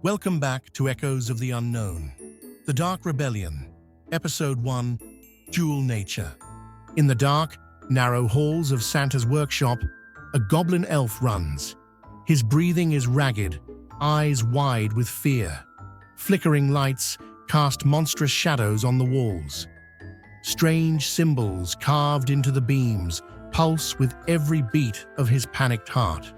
Welcome back to Echoes of the Unknown. The Dark Rebellion, Episode 1, Dual Nature. In the dark, narrow halls of Santa's workshop, a goblin-elf runs. His breathing is ragged, eyes wide with fear. Flickering lights cast monstrous shadows on the walls. Strange symbols carved into the beams pulse with every beat of his panicked heart.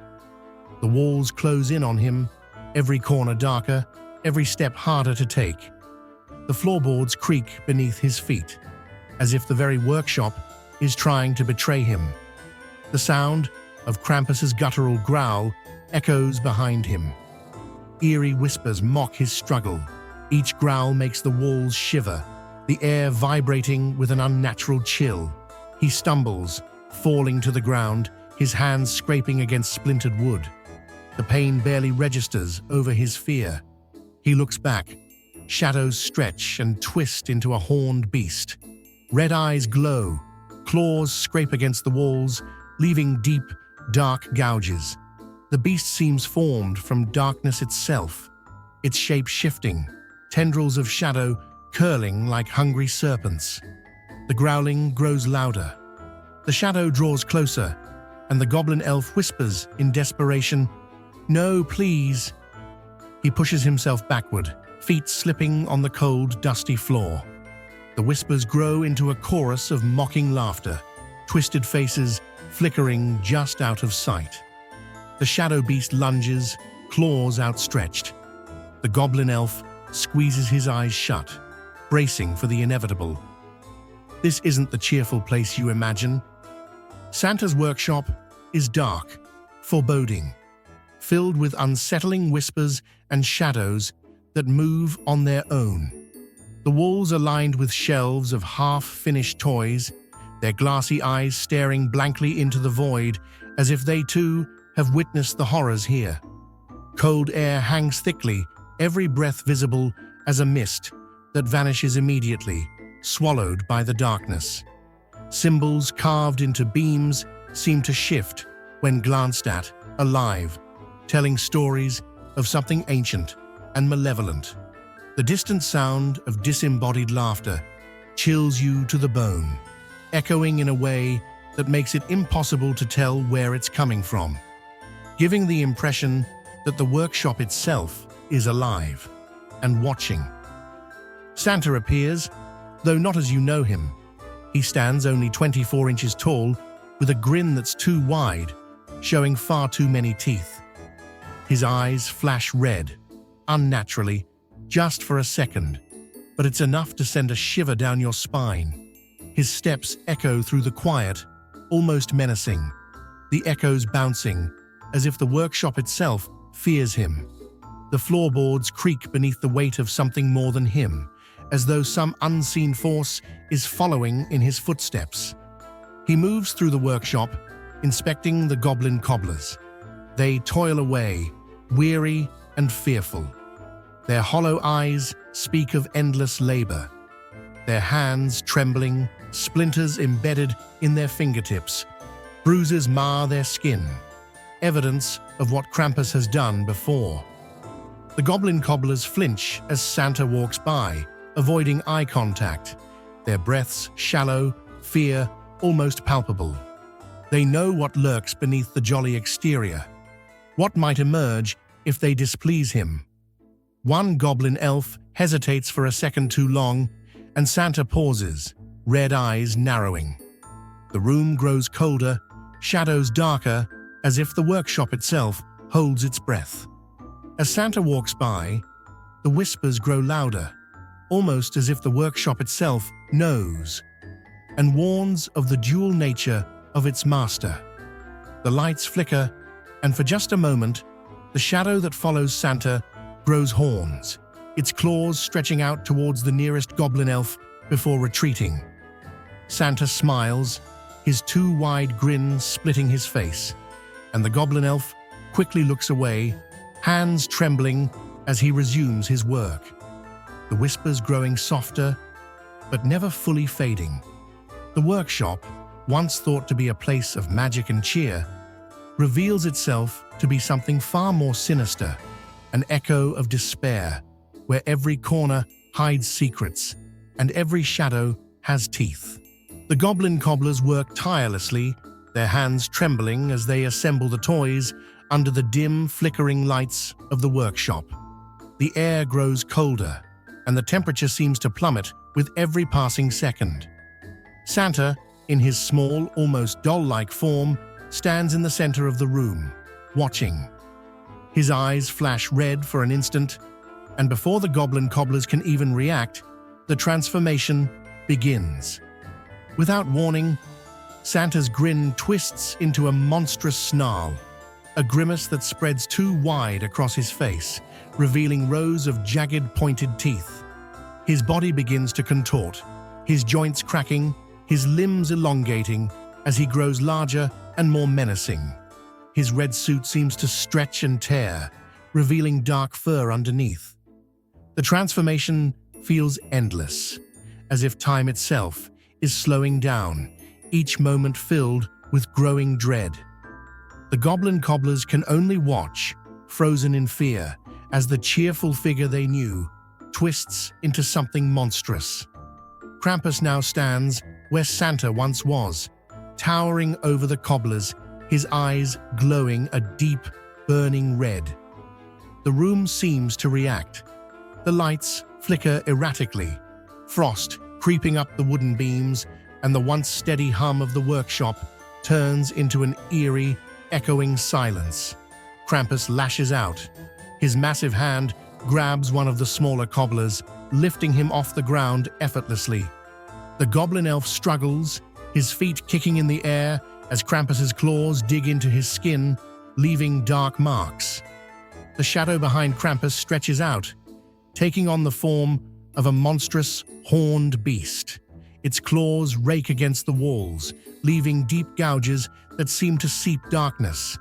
The walls close in on him, every corner darker, every step harder to take. The floorboards creak beneath his feet, as if the very workshop is trying to betray him. The sound of Krampus's guttural growl echoes behind him. Eerie whispers mock his struggle. Each growl makes the walls shiver, the air vibrating with an unnatural chill. He stumbles, falling to the ground, his hands scraping against splintered wood. The pain barely registers over his fear. He looks back. Shadows stretch and twist into a horned beast. Red eyes glow. Claws scrape against the walls, leaving deep, dark gouges. The beast seems formed from darkness itself, its shape shifting, tendrils of shadow curling like hungry serpents. The growling grows louder. The shadow draws closer, and the goblin-elf whispers in desperation, "No, please." He pushes himself backward, feet slipping on the cold, dusty floor. The whispers grow into a chorus of mocking laughter, twisted faces flickering just out of sight. The shadow beast lunges, claws outstretched. The goblin-elf squeezes his eyes shut, bracing for the inevitable. This isn't the cheerful place you imagine. Santa's workshop is dark, foreboding, filled with unsettling whispers and shadows that move on their own. The walls are lined with shelves of half-finished toys, their glassy eyes staring blankly into the void as if they too have witnessed the horrors here. Cold air hangs thickly, every breath visible as a mist that vanishes immediately, swallowed by the darkness. Symbols carved into beams seem to shift when glanced at, alive, telling stories of something ancient and malevolent. The distant sound of disembodied laughter chills you to the bone, echoing in a way that makes it impossible to tell where it's coming from, giving the impression that the workshop itself is alive and watching. Santa appears, though not as you know him. He stands only 24 inches tall, with a grin that's too wide, showing far too many teeth. His eyes flash red, unnaturally, just for a second, but it's enough to send a shiver down your spine. His steps echo through the quiet, almost menacing, the echoes bouncing, as if the workshop itself fears him. The floorboards creak beneath the weight of something more than him, as though some unseen force is following in his footsteps. He moves through the workshop, inspecting the goblin cobblers. They toil away, weary and fearful. Their hollow eyes speak of endless labor. Their hands trembling, splinters embedded in their fingertips. Bruises mar their skin, evidence of what Krampus has done before. The goblin cobblers flinch as Santa walks by, avoiding eye contact, their breaths shallow, fear almost palpable. They know what lurks beneath the jolly exterior, what might emerge if they displease him. One goblin-elf hesitates for a second too long, and Santa pauses, red eyes narrowing. The room grows colder, shadows darker, as if the workshop itself holds its breath. As Santa walks by, the whispers grow louder, almost as if the workshop itself knows, and warns of the dual nature of its master. The lights flicker, and for just a moment, the shadow that follows Santa grows horns, its claws stretching out towards the nearest goblin-elf before retreating. Santa smiles, his too wide grin splitting his face, and the goblin-elf quickly looks away, hands trembling as he resumes his work. The whispers growing softer, but never fully fading. The workshop, once thought to be a place of magic and cheer, reveals itself to be something far more sinister, an echo of despair, where every corner hides secrets and every shadow has teeth. The goblin cobblers work tirelessly, their hands trembling as they assemble the toys under the dim, flickering lights of the workshop. The air grows colder, and the temperature seems to plummet with every passing second. Santa, in his small, almost doll-like form, stands in the center of the room, watching. His eyes flash red for an instant, and before the goblin cobblers can even react, the transformation begins. Without warning, Santa's grin twists into a monstrous snarl, a grimace that spreads too wide across his face, revealing rows of jagged, pointed teeth. His body begins to contort, his joints cracking, his limbs elongating as he grows larger and more menacing. His red suit seems to stretch and tear, revealing dark fur underneath. The transformation feels endless, as if time itself is slowing down, each moment filled with growing dread. The goblin cobblers can only watch, frozen in fear, as the cheerful figure they knew twists into something monstrous. Krampus now stands where Santa once was, towering over the cobblers, his eyes glowing a deep, burning red. The room seems to react. The lights flicker erratically, frost creeping up the wooden beams, and the once steady hum of the workshop turns into an eerie, echoing silence. Krampus lashes out. His massive hand grabs one of the smaller cobblers, lifting him off the ground effortlessly. The goblin-elf struggles, his feet kicking in the air as Krampus's claws dig into his skin, leaving dark marks. The shadow behind Krampus stretches out, taking on the form of a monstrous, horned beast. Its claws rake against the walls, leaving deep gouges that seem to seep darkness,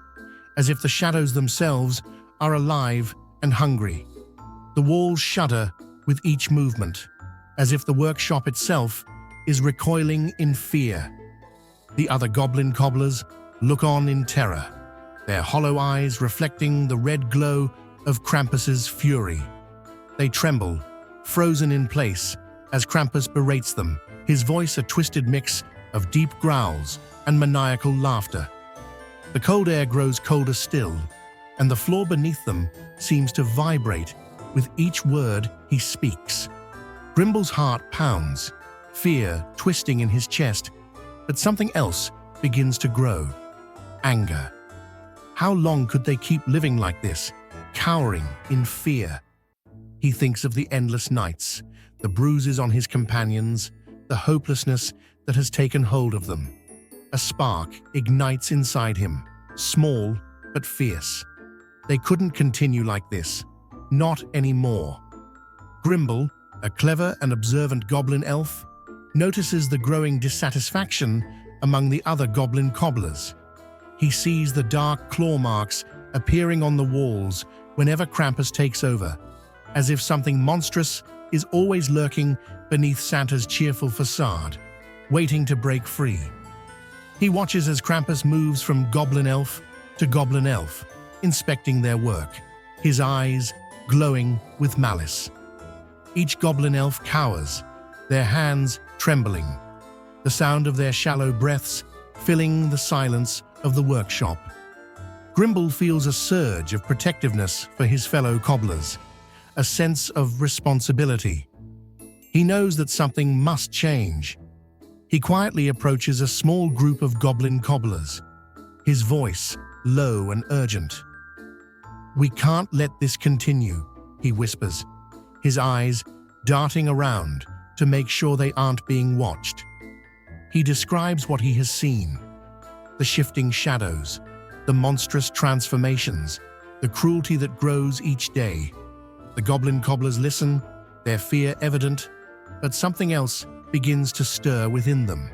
as if the shadows themselves are alive and hungry. The walls shudder with each movement, as if the workshop itself is recoiling in fear. The other goblin cobblers look on in terror, their hollow eyes reflecting the red glow of Krampus's fury. They tremble, frozen in place, as Krampus berates them, his voice a twisted mix of deep growls and maniacal laughter. The cold air grows colder still, and the floor beneath them seems to vibrate with each word he speaks. Grimble's heart pounds, fear twisting in his chest, but something else begins to grow. Anger. How long could they keep living like this, cowering in fear? He thinks of the endless nights, the bruises on his companions, the hopelessness that has taken hold of them. A spark ignites inside him, small but fierce. They couldn't continue like this. Not anymore. Grimble, a clever and observant goblin elf, notices the growing dissatisfaction among the other goblin cobblers. He sees the dark claw marks appearing on the walls whenever Krampus takes over, as if something monstrous is always lurking beneath Santa's cheerful facade, waiting to break free. He watches as Krampus moves from goblin-elf to goblin-elf, inspecting their work, his eyes glowing with malice. Each goblin-elf cowers, their hands trembling, the sound of their shallow breaths filling the silence of the workshop. Grimble feels a surge of protectiveness for his fellow cobblers, a sense of responsibility. He knows that something must change. He quietly approaches a small group of goblin cobblers, his voice low and urgent. "We can't let this continue," he whispers, his eyes darting around to make sure they aren't being watched. He describes what he has seen: the shifting shadows, the monstrous transformations, the cruelty that grows each day. The goblin cobblers listen, their fear evident, but something else begins to stir within them.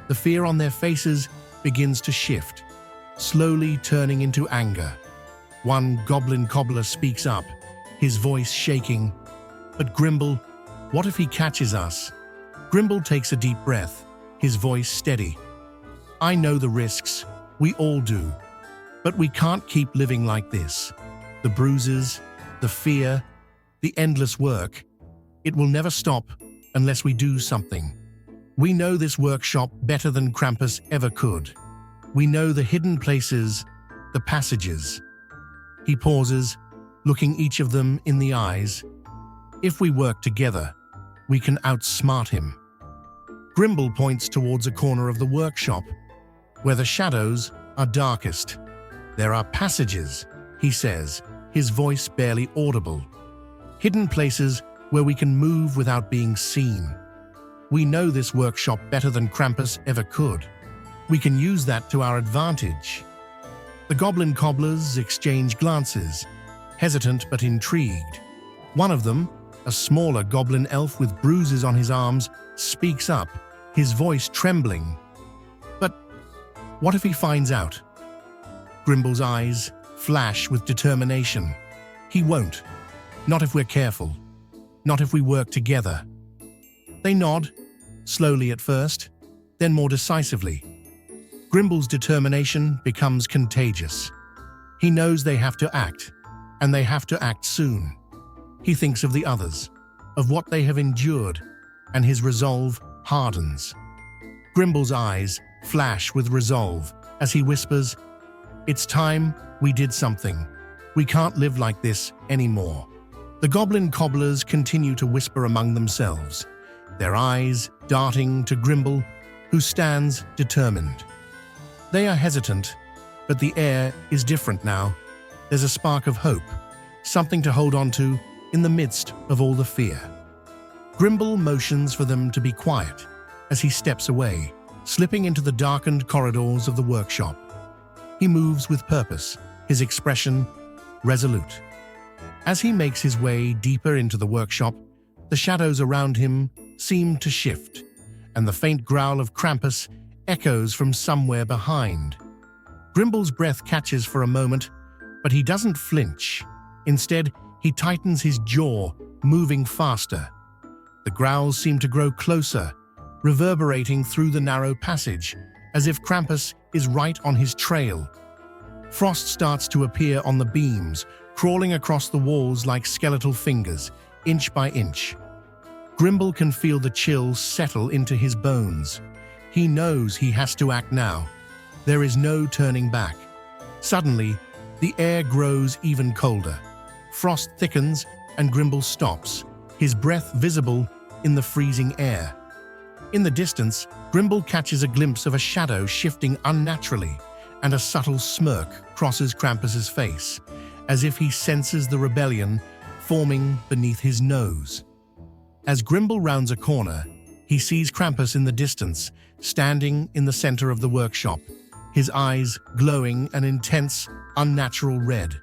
The fear on their faces begins to shift, slowly turning into anger. One goblin cobbler speaks up, his voice shaking. "But Grimble, what if he catches us?" Grimble takes a deep breath, his voice steady. "I know the risks, we all do. But we can't keep living like this. The bruises, the fear, the endless work. It will never stop unless we do something. We know this workshop better than Krampus ever could. We know the hidden places, the passages. He pauses, looking each of them in the eyes. If we work together, we can outsmart him. Grimble points towards a corner of the workshop, where the shadows are darkest. There are passages, he says, his voice barely audible. Hidden places where we can move without being seen. We know this workshop better than Krampus ever could. We can use that to our advantage. The goblin cobblers exchange glances, hesitant but intrigued. One of them, a smaller goblin elf with bruises on his arms, speaks up, his voice trembling. But what if he finds out? Grimble's eyes flash with determination. He won't. Not if we're careful. Not if we work together. They nod, slowly at first, then more decisively. Grimble's determination becomes contagious. He knows they have to act, and they have to act soon. He thinks of the others, of what they have endured, and his resolve hardens. Grimble's eyes flash with resolve as he whispers, "It's time we did something. We can't live like this anymore." The goblin cobblers continue to whisper among themselves, their eyes darting to Grimble, who stands determined. They are hesitant, but the air is different now. There's a spark of hope, something to hold on to in the midst of all the fear. Grimble motions for them to be quiet as he steps away, slipping into the darkened corridors of the workshop. He moves with purpose, his expression resolute. As he makes his way deeper into the workshop, the shadows around him seem to shift, and the faint growl of Krampus echoes from somewhere behind. Grimble's breath catches for a moment, but he doesn't flinch. Instead, he tightens his jaw, moving faster. The growls seem to grow closer, reverberating through the narrow passage, as if Krampus is right on his trail. Frost starts to appear on the beams, crawling across the walls like skeletal fingers, inch by inch. Grimble can feel the chill settle into his bones. He knows he has to act now. There is no turning back. Suddenly, the air grows even colder. Frost thickens and Grimble stops, his breath visible in the freezing air. In the distance, Grimble catches a glimpse of a shadow shifting unnaturally, and a subtle smirk crosses Krampus's face, as if he senses the rebellion forming beneath his nose. As Grimble rounds a corner, he sees Krampus in the distance, standing in the center of the workshop, his eyes glowing an intense, unnatural red.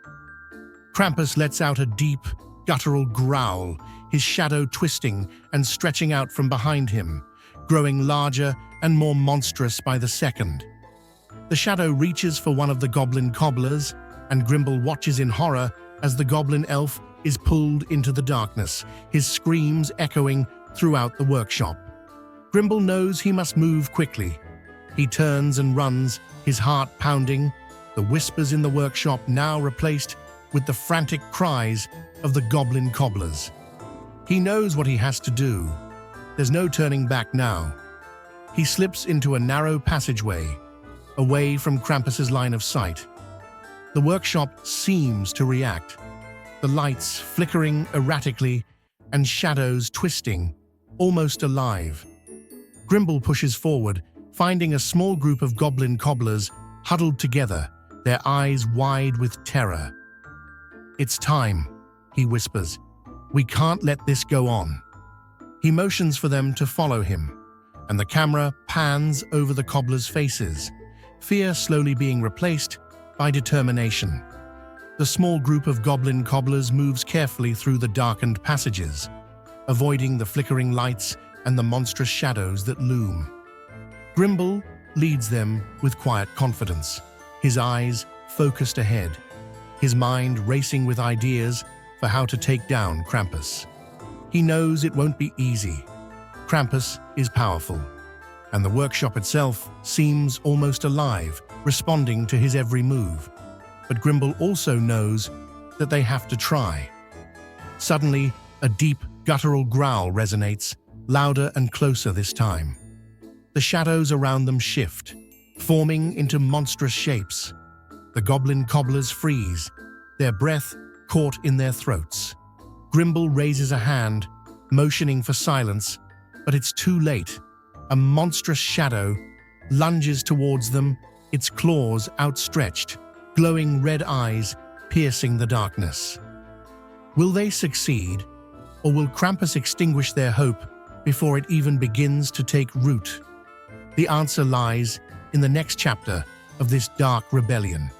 Krampus lets out a deep, guttural growl, his shadow twisting and stretching out from behind him, growing larger and more monstrous by the second. The shadow reaches for one of the goblin cobblers, and Grimble watches in horror as the goblin-elf is pulled into the darkness, his screams echoing throughout the workshop. Grimble knows he must move quickly. He turns and runs, his heart pounding, the whispers in the workshop now replaced with the frantic cries of the goblin cobblers. He knows what he has to do. There's no turning back now. He slips into a narrow passageway, away from Krampus's line of sight. The workshop seems to react, the lights flickering erratically and shadows twisting, almost alive. Grimble pushes forward, finding a small group of goblin cobblers huddled together, their eyes wide with terror. "It's time," he whispers. "We can't let this go on." He motions for them to follow him, and the camera pans over the cobblers' faces, fear slowly being replaced by determination. The small group of goblin cobblers moves carefully through the darkened passages, avoiding the flickering lights and the monstrous shadows that loom. Grimble leads them with quiet confidence, his eyes focused ahead, his mind racing with ideas for how to take down Krampus. He knows it won't be easy. Krampus is powerful, and the workshop itself seems almost alive, responding to his every move. But Grimble also knows that they have to try. Suddenly, a deep, guttural growl resonates, louder and closer this time. The shadows around them shift, forming into monstrous shapes. The goblin cobblers freeze, their breath caught in their throats. Grimble raises a hand, motioning for silence, but it's too late. A monstrous shadow lunges towards them, its claws outstretched, glowing red eyes piercing the darkness. Will they succeed, or will Krampus extinguish their hope before it even begins to take root? The answer lies in the next chapter of this dark rebellion.